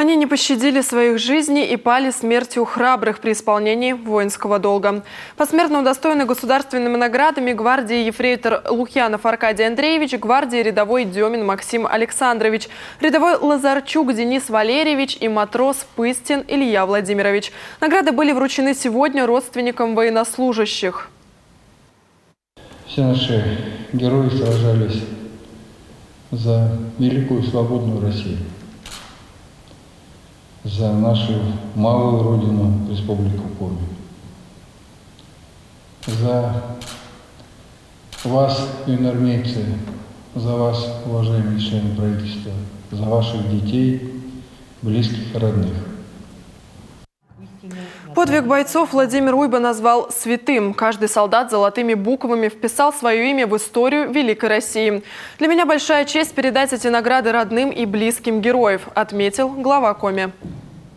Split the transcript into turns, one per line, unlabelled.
Они не пощадили своих жизней и пали смертью храбрых при исполнении воинского долга. Посмертно удостоены государственными наградами гвардии ефрейтор Лукьянов Аркадий Андреевич, гвардии рядовой Демин Максим Александрович, рядовой Лазарчук Денис Валерьевич и матрос Пыстин Илья Владимирович. Награды были вручены сегодня родственникам военнослужащих.
Все наши герои сражались за великую свободную Россию, за нашу малую родину Республику Коми, за вас, юноармейцы, за вас, уважаемые члены правительства, за ваших детей, близких и родных.
Подвиг бойцов Владимир Уйба назвал святым. Каждый солдат золотыми буквами вписал свое имя в историю Великой России. Для меня большая честь передать эти награды родным и близким героев, отметил глава Коми.